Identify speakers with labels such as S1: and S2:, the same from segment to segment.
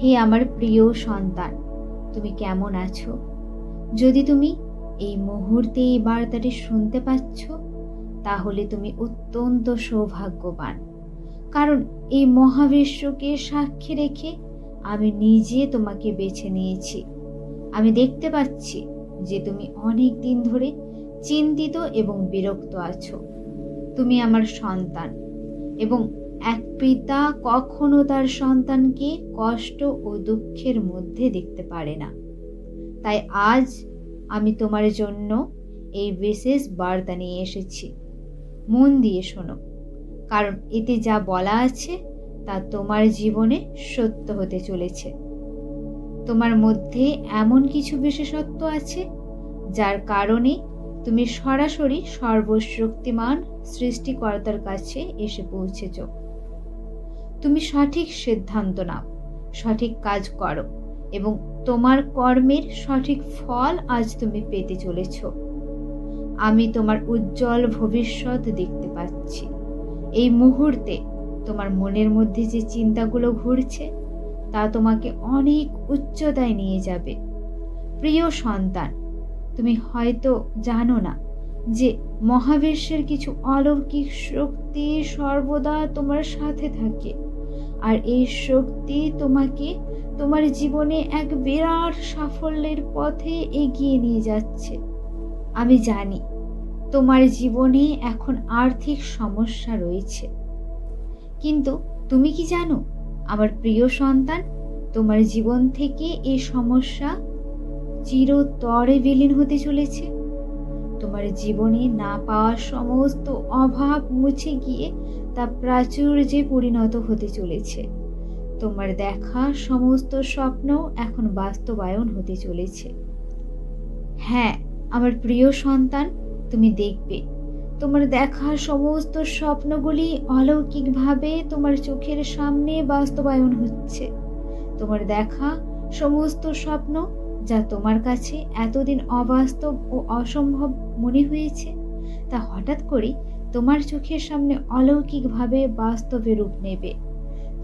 S1: হে আমার প্রিয় সন্তান, তুমি কেমন আছো? যদি তুমি এই মুহূর্তে এই বার্তাটি শুনতে পাচ্ছ, তাহলে তুমি অত্যন্ত সৌভাগ্যবান। কারণ এই মহাবিশ্বকে সাক্ষী রেখে আমি নিজে তোমাকে বেছে নিয়েছি। আমি দেখতে পাচ্ছি যে তুমি অনেক দিন ধরে চিন্তিত এবং বিরক্ত আছো। তুমি আমার সন্তান, এবং এক পিতা কখনো তার সন্তানকে কষ্ট ও দুঃখের মধ্যে দেখতে পারে না। তাই আজ আমি তোমার জন্য এই বিশেষ বার্তা নিয়ে এসেছি। মন দিয়ে শোনো, কারণ এতে যা বলা আছে তা তোমার জীবনে সত্য হতে চলেছে। তোমার মধ্যে এমন কিছু বিশেষত্ব আছে যার কারণে তুমি সরাসরি সর্বশক্তিমান সৃষ্টিকর্তার কাছে এসে পৌঁছেছ। তুমি সঠিক সিদ্ধান্ত নাও, সঠিক কাজ করো, এবং তোমার কর্মের সঠিক ফল আজ তুমি পেতে চলেছ। আমি তোমার উজ্জ্বল ভবিষ্যৎ দেখতে পাচ্ছি। এই মুহূর্তে তোমার মনের মধ্যে যে চিন্তাগুলো ঘুরছে তা তোমাকে অনেক উচ্চতায় নিয়ে যাবে। প্রিয় সন্তান, তুমি হয়তো জানো না যে মহাবিশ্বের কিছু অলৌকিক শক্তি সর্বদা তোমার সাথে থাকে, আর এই শক্তি তোমাকে তোমার জীবনে এক বিরাট সাফল্যের পথে এগিয়ে নিয়ে যাচ্ছে। আমি জানি তোমার জীবনে এখন আর্থিক সমস্যা রয়েছে, কিন্তু তুমি কি জানো আমার প্রিয় সন্তান, তোমার জীবন থেকে এই সমস্যা চিরতরে বিলীন হতে চলেছে। তোমার জীবনে না পাওয়া সমস্ত অভাব মুছে গিয়ে তা প্রাচুর্যে পরিণত হতে চলেছে। তোমার দেখা সমস্ত স্বপ্ন এখন বাস্তবায়ন হতে চলেছে। হ্যাঁ আমার প্রিয় সন্তান, তুমি দেখবে তোমার দেখা সমস্ত স্বপ্নগুলি অলৌকিকভাবে তোমার চোখের সামনে বাস্তবায়ন হচ্ছে। তোমার দেখা সমস্ত স্বপ্ন যা তোমার কাছে এতদিন অবাস্তব ও অসম্ভব মনে হয়েছে, তা হঠাৎ করে তোমার চোখের সামনে অলৌকিকভাবে বাস্তবে রূপ নেবে।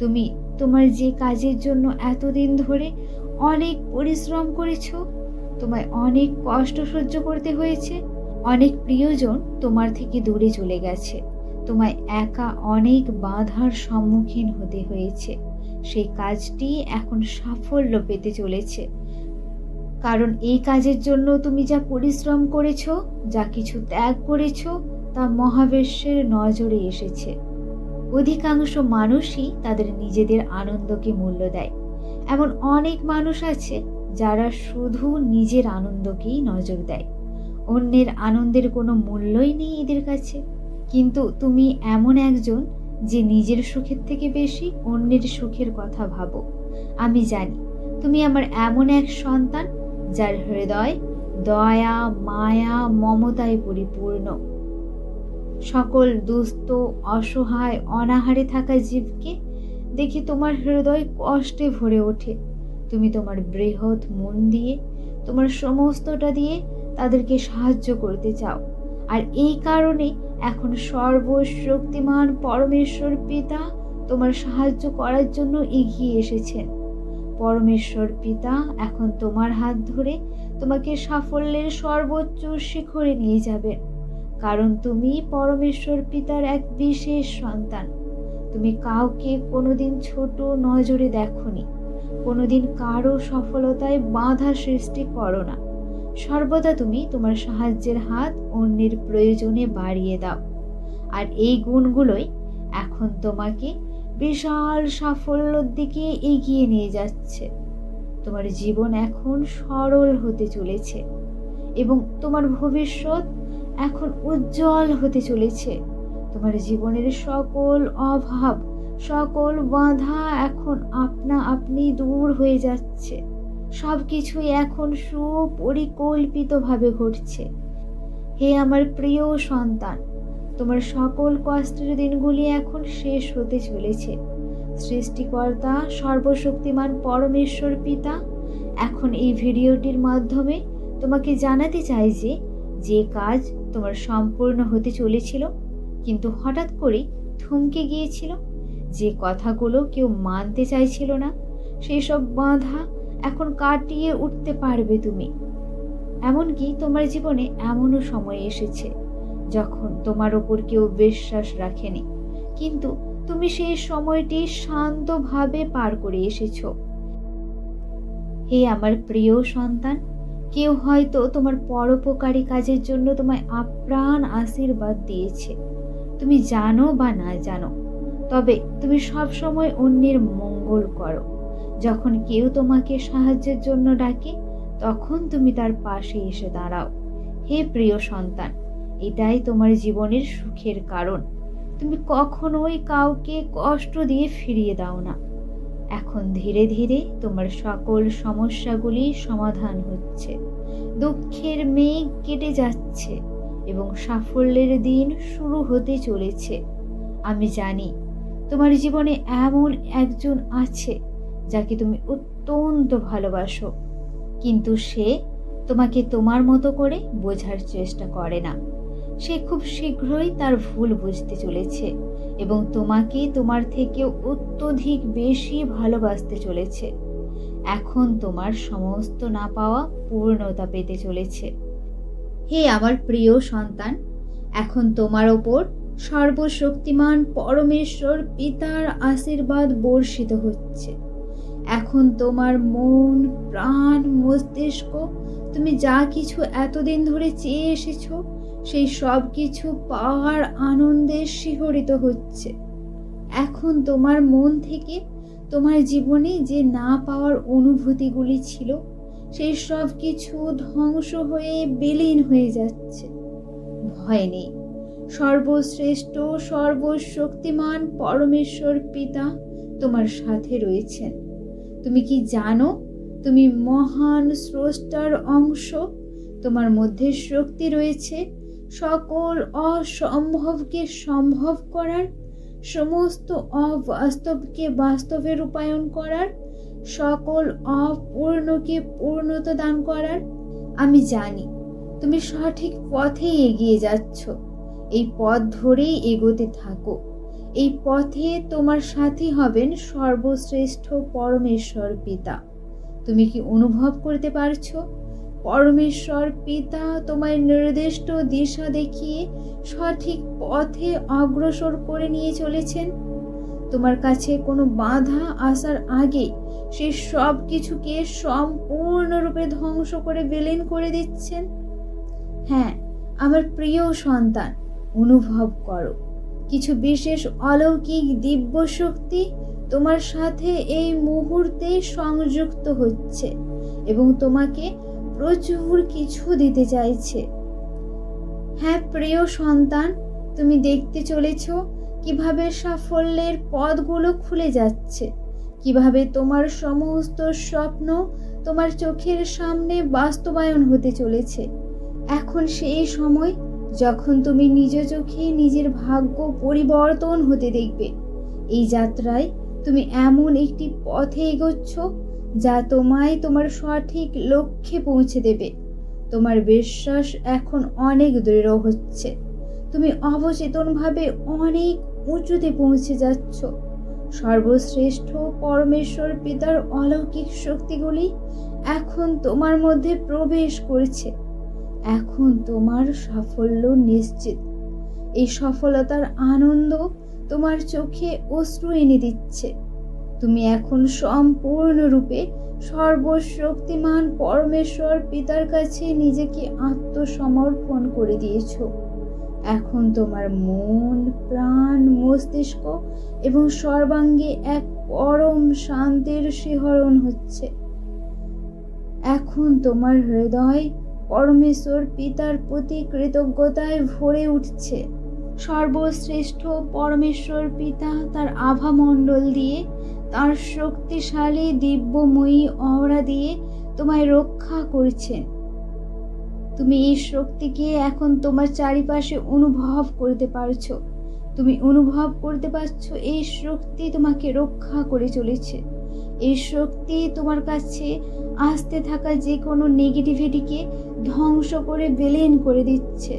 S1: তুমি তোমার যে কাজের জন্য এতদিন ধরে অনেক পরিশ্রম করেছ, তোমায় অনেক কষ্ট সহ্য করতে হয়েছে, অনেক প্রিয়জন তোমার থেকে দূরে চলে গেছে, তোমায় একা অনেক বাধার সম্মুখীন হতে হয়েছে, সেই কাজটি এখন সাফল্য পেতে চলেছে। কারণ এই কাজের জন্য তুমি যা পরিশ্রম করেছ, যা কিছু ত্যাগ করেছ, তা মহাবিশ্বের নজরে এসেছে। অধিকাংশ মানুষই তাদের নিজেদের আনন্দকে মূল্য দেয়। এমন অনেক মানুষ আছে যারা শুধু নিজের আনন্দকেই নজর দেয়, অন্যের আনন্দের কোনো মূল্যই নেই এদের কাছে। কিন্তু তুমি এমন একজন যে নিজের সুখের থেকে বেশি অন্যের সুখের কথা ভাবো। আমি জানি তুমি আমার এমন এক সন্তান যার হৃদয় দয়া, মায়া, মমতায় পরিপূর্ণ। সকল দুস্থ, অসহায়, অনাহারে থাকা জীবকে দেখে তোমার হৃদয় কষ্টে ভরে ওঠে। তুমি তোমার বৃহৎ মন দিয়ে, তোমার সমস্তটা দিয়ে তাদেরকে সাহায্য করতে চাও। আর এই কারণে এখন সর্বশক্তিমান পরমেশ্বর পিতা তোমার সাহায্য করার জন্য এগিয়ে এসেছেন। পরমেশ্বর পিতা এখন তোমার হাত ধরে তোমাকে সাফল্যের সর্বোচ্চ শিখরে নিয়ে যাবেন। কারণ তুমি পরমেশ্বর পিতার এক বিশেষ সন্তান। তুমি কাউকে কোনোদিন ছোট নজরে দেখোনি, কোনোদিন কারো সফলতায় বাধা সৃষ্টি করো না। সর্বদা তুমি তোমার সাহায্যের হাত অন্যের প্রয়োজনে বাড়িয়ে দাও। আর এই গুণগুলোই এখন তোমাকে বিশাল সাফল্যের দিকে এগিয়ে নিয়ে যাচ্ছে। তোমার জীবন এখন সরল হতে চলেছে এবং তোমার ভবিষ্যৎ এখন উজ্জ্বল হতে চলেছে। তোমার জীবনের সকল অভাব, সকল বাধা এখন আপনা আপনি দূর হয়ে যাচ্ছে। সবকিছুই এখন সুপরিকল্পিতভাবে ঘটছে। হে আমার প্রিয় সন্তান, তোমার সকল কষ্টের দিনগুলি এখন শেষ হতে চলেছে। সৃষ্টিকর্তা সর্বশক্তিমান পরমেশ্বর পিতা এখন এই ভিডিওটির মাধ্যমে তোমাকে জানাতে চাই যে কাজ তোমার সম্পূর্ণ হতে চলেছিল কিন্তু হঠাৎ করে থমকে গিয়েছিল, যে কথাগুলো কেউ মানতে চাইছিল না, সেই সব বাধা এখন কাটিয়ে উঠতে পারবে তুমি। এমনকি তোমার জীবনে এমনও সময় এসেছে যখন তোমার ওপর কেউ বিশ্বাস রাখেনি, কিন্তু তুমি সেই সময়টি শান্তভাবে পার করে এসেছো। হে আমার প্রিয় সন্তান, কেউ হয়তো তোমার পরোপকারী কাজের জন্য তোমায় আপ্রাণ আশীর্বাদ দিয়েছে, তুমি জানো বা না জানো। তবে তুমি সব সময় অন্যের মঙ্গল করো। যখন কেউ তোমাকে সাহায্যের জন্য ডাকে, তখন তুমি তার পাশে এসে দাঁড়াও। হে প্রিয় সন্তান, এটাই তোমার জীবনের সুখের কারণ। তুমি কখনোই কাউকে কষ্ট দিয়ে ফিরিয়ে দাও না। এখন ধীরে ধীরে তোমার সকল সমস্যাগুলি সমাধান হচ্ছে, দুঃখের মেঘ কেটে যাচ্ছে এবং সাফল্যের দিন শুরু হতে চলেছে। আমি জানি তোমার জীবনে এমন একজন আছে যাকে তুমি অত্যন্ত ভালোবাসো, কিন্তু সে তোমাকে তোমার মতো করে বোঝার চেষ্টা করে না। সে খুব শীঘ্রই তার ভুল বুঝতে চলেছে এবং তোমাকে তোমার থেকেও অত্যধিক বেশি ভালোবাসতে চলেছে। এখন তোমার সমস্ত না পাওয়া পূর্ণতা পেতে চলেছে। হে আমার প্রিয় সন্তান, এখন তোমার ওপর সর্বশক্তিমান পরমেশ্বর পিতার আশীর্বাদ বর্ষিত হচ্ছে। এখন তোমার মন, প্রাণ, মস্তিষ্ক, তুমি যা কিছু এতদিন ধরে চেয়ে এসেছো, সেই সব কিছু পাওয়ার আনন্দে শিহরিত হচ্ছে। এখন তোমার মন থেকে তোমার জীবনে যে না পাওয়ার অনুভূতিগুলি ছিল, সেই সব কিছু ধ্বংস হয়ে বিলীন হয়ে যাচ্ছে। ভয় নেই, সর্বশ্রেষ্ঠ সর্বশক্তিমান পরমেশ্বর পিতা তোমার সাথে রয়েছেন। তুমি কি জানো তুমি মহান স্রষ্টার অংশ? তোমার মধ্যে শক্তি রয়েছে সকল অসম্ভবকে সম্ভব করার, সমস্ত অবাস্তবকে বাস্তবে রূপায়ণ করার, সকল অপূর্ণকে পূর্ণতা দান করার। আমি জানি তুমি সঠিক পথেই এগিয়ে যাচ্ছ। এই পথ ধরেই এগোতে থাকো। এই পথে তোমার সাথী হবেন সর্বশ্রেষ্ঠ পরমেশ্বর পিতা। তুমি কি অনুভব করতে পারছো? পরমেশ্বর পিতা তোমায় নির্দিষ্ট দিশা দেখিয়ে সঠিক পথে অগ্রসর করে নিয়ে চলেছেন। তোমার কাছে কোনো বাধা আসার আগে সে সব কিছুকে সম্পূর্ণরূপে ধ্বংস করে বিলীন করে দিচ্ছেন। হ্যাঁ আমার প্রিয় সন্তান, অনুভব করো কিছু বিশেষ অলৌকিক দিব্য শক্তি তোমার সাথে এই মুহূর্তে সংযুক্ত হচ্ছে এবং তোমাকে প্রচুর কিছু দিতে চাইছে। হ্যাঁ প্রিয় সন্তান, তুমি দেখতে চলেছ কিভাবে সাফল্যের পথগুলো খুলে যাচ্ছে, কিভাবে তোমার সমস্ত স্বপ্ন তোমার চোখের সামনে বাস্তবায়ন হতে চলেছে। এখন সেই সময় যখন তুমি নিজ চোখে নিজের ভাগ্য পরিবর্তন হতে দেখবে। এই যাত্রায় তুমি এমন একটি পথে এগোচ্ছ যা তোমায় তোমার সঠিক লক্ষ্যে পৌঁছে দেবে। তোমার বিশ্বাস এখন অনেক দৃঢ় হচ্ছে। তুমি অবচেতনভাবে অনেক উঁচুতে পৌঁছে যাচ্ছ। সর্বশ্রেষ্ঠ পরমেশ্বর পিতার অলৌকিক শক্তিগুলি এখন তোমার মধ্যে প্রবেশ করছে। এখন তোমার সাফল্য নিশ্চিত। এই সফলতার আনন্দ তোমার চোখে অশ্রু এনে দিচ্ছে। তুমি এখন সম্পূর্ণরূপে সর্বশক্তিমান পরমেশ্বর পিতার কাছে নিজেকে আত্মসমর্পণ করে দিয়েছো। এখন তোমার মন, প্রাণ, মস্তিষ্ক এবং সর্বাঙ্গে এক পরম শান্তির শিহরণ হচ্ছে। এখন তোমার হৃদয় পরমেশ্বর পিতার প্রতি কৃতজ্ঞতায় ভরে উঠছে। সর্বশ্রেষ্ঠ পরমেশ্বর পিতা তার আভামণ্ডল দিয়ে, তার শক্তিশালী দিব্যময়ী অওরা দিয়ে তোমায় রক্ষা করছেন। তুমি এই শক্তিকে এখন তোমার চারিপাশে অনুভব করতে পারছো। তুমি অনুভব করতে পারছো এই শক্তি তোমাকে রক্ষা করে চলেছে। এই শক্তি তোমার কাছে আসতে থাকা যে কোনো নেগেটিভিটিকে ধ্বংস করে বিলীন করে দিচ্ছে।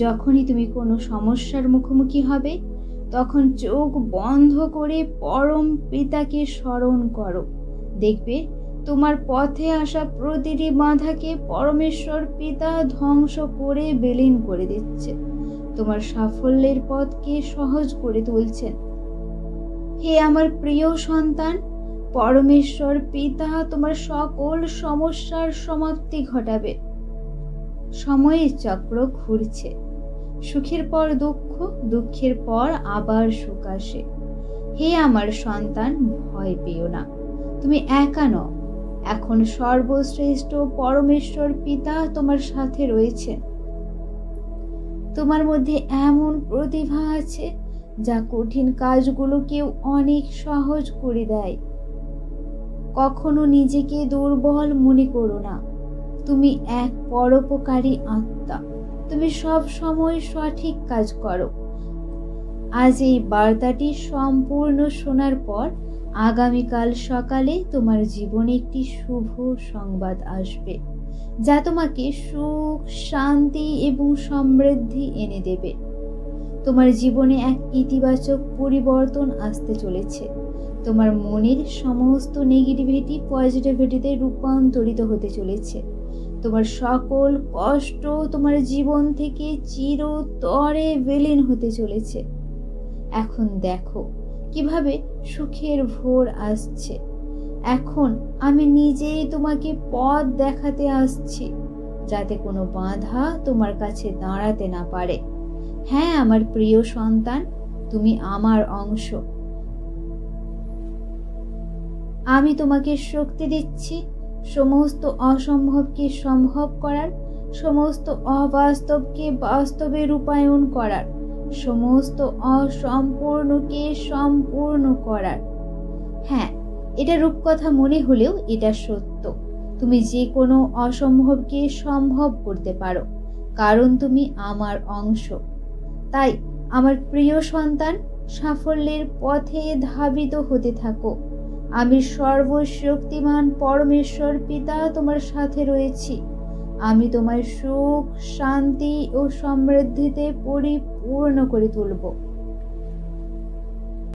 S1: যখনই তুমি কোনো সমস্যার মুখোমুখি হবে, তখন চোখ বন্ধ করে পরম পিতাকে স্মরণ করো। দেখবে তোমার পথে আসা প্রতিটি বাধাকে পরমেশ্বর পিতা ধ্বংস করে বিলীন করে দিচ্ছে, তোমার সাফল্যের পথকে সহজ করে তুলছেন। হে আমার প্রিয় সন্তান, পরমেশ্বর পিতা তোমার সকল সমস্যার সমাপ্তি ঘটাবে। সময়ের চক্র ঘুরছে, সুখের পর দুঃখ, দুঃখের পর আবার সুখ আসে। হে আমার সন্তান, ভয় পেও না, তুমি একা নও। এখন সর্বশ্রেষ্ঠ পরমেশ্বর পিতা তোমার সাথে রয়েছেন। তোমার মধ্যে এমন প্রতিভা আছে যা কঠিন কাজগুলোকেও অনেক সহজ করে দেয়। কখনো নিজেকে দুর্বল মনে করো না, তুমি এক পরোপকারী আত্মা। তুমি সব সময় সঠিক কাজ করো। আজ এই বার্তাটি সম্পূর্ণ শোনার পর আগামীকাল সকালে তোমার জীবনে একটি শুভ সংবাদ আসবে, যা তোমাকে সুখ, শান্তি এবং সমৃদ্ধি এনে দেবে। তোমার জীবনে এক ইতিবাচক পরিবর্তন আসতে চলেছে। তোমার মনের সমস্ত নেগেটিভিটি পজিটিভিটিতে রূপান্তরিত হতে চলেছে। তোমার সকল কষ্ট তোমার জীবন থেকে চিরতরে বিলীন হতে চলেছে। এখন দেখো কিভাবে সুখের ভোর আসছে। এখন আমি নিজেই তোমাকে পথ দেখাতে আসছি, যাতে কোনো বাধা তোমার কাছে দাঁড়াতে না পারে। হ্যাঁ আমার প্রিয় সন্তান, তুমি আমার অংশ। আমি তোমাকে শক্তি দিচ্ছি সমস্ত অসম্ভবকে সম্ভব করার, সমস্ত অবাস্তবকে বাস্তবে রূপায়ণ করার, সমস্ত অসম্পূর্ণকে সম্পূর্ণ করার। হ্যাঁ, এটা রূপকথা মনে হলেও এটা সত্য। তুমি যে কোনো অসম্ভবকে সম্ভব করতে পারো, কারণ তুমি আমার অংশ। তাই আমার প্রিয় সন্তান, সাফল্যের পথে ধাবিত হতে থাকো। আমি সর্বশক্তিমান পরমেশ্বর পিতা তোমার সাথে রয়েছি। আমি তোমার সুখ, শান্তি ও সমৃদ্ধিতে পরিপূর্ণ করে তুলব।